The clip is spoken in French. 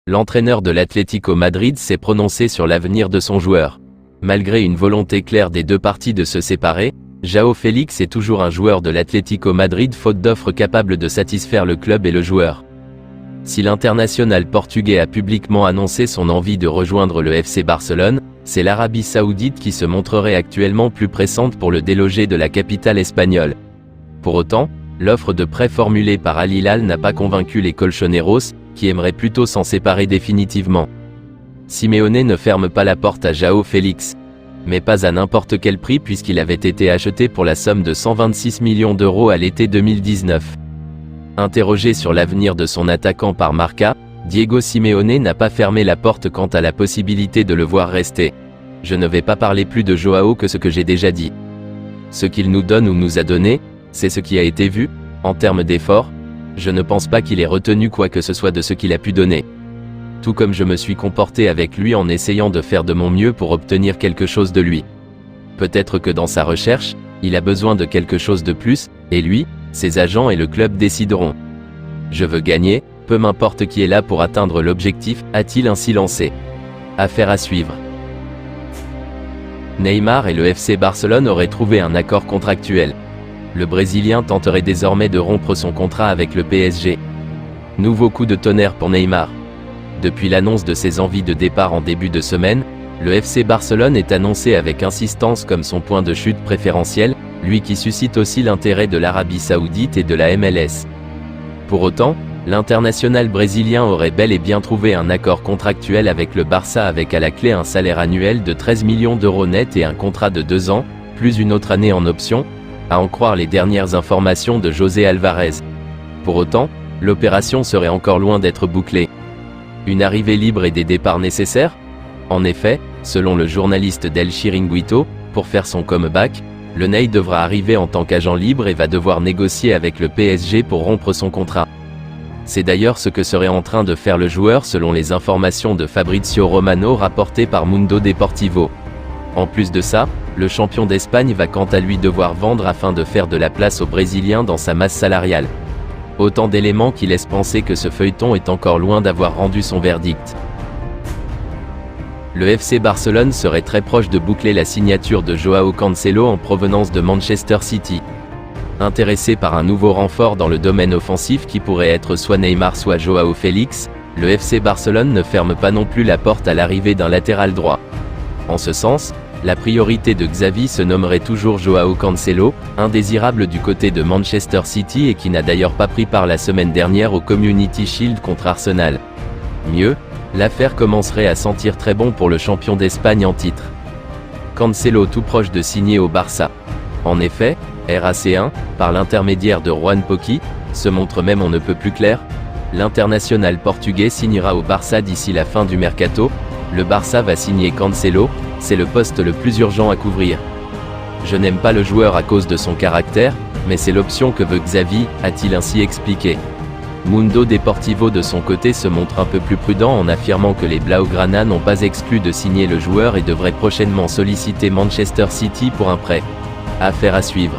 L'entraîneur de l'Atlético Madrid s'est prononcé sur l'avenir de son joueur. Malgré une volonté claire des deux parties de se séparer, João Félix est toujours un joueur de l'Atlético Madrid faute d'offres capables de satisfaire le club et le joueur. Si l'international portugais a publiquement annoncé son envie de rejoindre le FC Barcelone, c'est l'Arabie Saoudite qui se montrerait actuellement plus pressante pour le déloger de la capitale espagnole. Pour autant, l'offre de prêt formulée par Al Hilal n'a pas convaincu les colchoneros, qui aimeraient plutôt s'en séparer définitivement. Simeone ne ferme pas la porte à João Félix, mais pas à n'importe quel prix puisqu'il avait été acheté pour la somme de 126 millions d'euros à l'été 2019. Interrogé sur l'avenir de son attaquant par Marca, Diego Simeone n'a pas fermé la porte quant à la possibilité de le voir rester. « Je ne vais pas parler plus de João que ce que j'ai déjà dit. Ce qu'il nous donne ou nous a donné, c'est ce qui a été vu, en termes d'efforts. Je ne pense pas qu'il ait retenu quoi que ce soit de ce qu'il a pu donner. Tout comme je me suis comporté avec lui en essayant de faire de mon mieux pour obtenir quelque chose de lui. Peut-être que dans sa recherche, il a besoin de quelque chose de plus, et lui, ses agents et le club décideront. Je veux gagner, peu m'importe qui est là pour atteindre l'objectif, a-t-il ainsi lancé. Affaire à suivre. Neymar et le FC Barcelone auraient trouvé un accord contractuel. Le Brésilien tenterait désormais de rompre son contrat avec le PSG. Nouveau coup de tonnerre pour Neymar. Depuis l'annonce de ses envies de départ en début de semaine, le FC Barcelone est annoncé avec insistance comme son point de chute préférentiel, lui qui suscite aussi l'intérêt de l'Arabie Saoudite et de la MLS. Pour autant, l'international brésilien aurait bel et bien trouvé un accord contractuel avec le Barça avec à la clé un salaire annuel de 13 millions d'euros net et un contrat de 2 ans, plus une autre année en option, à en croire les dernières informations de José Alvarez. Pour autant, l'opération serait encore loin d'être bouclée. Une arrivée libre et des départs nécessaires? En effet, selon le journaliste d'El Chiringuito, pour faire son comeback, le Ney devra arriver en tant qu'agent libre et va devoir négocier avec le PSG pour rompre son contrat. C'est d'ailleurs ce que serait en train de faire le joueur selon les informations de Fabrizio Romano rapportées par Mundo Deportivo. En plus de ça, le champion d'Espagne va quant à lui devoir vendre afin de faire de la place aux Brésiliens dans sa masse salariale. Autant d'éléments qui laissent penser que ce feuilleton est encore loin d'avoir rendu son verdict. Le FC Barcelone serait très proche de boucler la signature de João Cancelo en provenance de Manchester City. Intéressé par un nouveau renfort dans le domaine offensif qui pourrait être soit Neymar soit João Félix, le FC Barcelone ne ferme pas non plus la porte à l'arrivée d'un latéral droit. En ce sens, la priorité de Xavi se nommerait toujours João Cancelo, indésirable du côté de Manchester City et qui n'a d'ailleurs pas pris part la semaine dernière au Community Shield contre Arsenal. Mieux, l'affaire commencerait à sentir très bon pour le champion d'Espagne en titre. Cancelo tout proche de signer au Barça. En effet, RAC1, par l'intermédiaire de Juan Pocci, se montre même on ne peut plus clair. L'international portugais signera au Barça d'ici la fin du mercato. Le Barça va signer Cancelo, c'est le poste le plus urgent à couvrir. Je n'aime pas le joueur à cause de son caractère, mais c'est l'option que veut Xavi, a-t-il ainsi expliqué. Mundo Deportivo de son côté se montre un peu plus prudent en affirmant que les Blaugrana n'ont pas exclu de signer le joueur et devraient prochainement solliciter Manchester City pour un prêt. Affaire à suivre.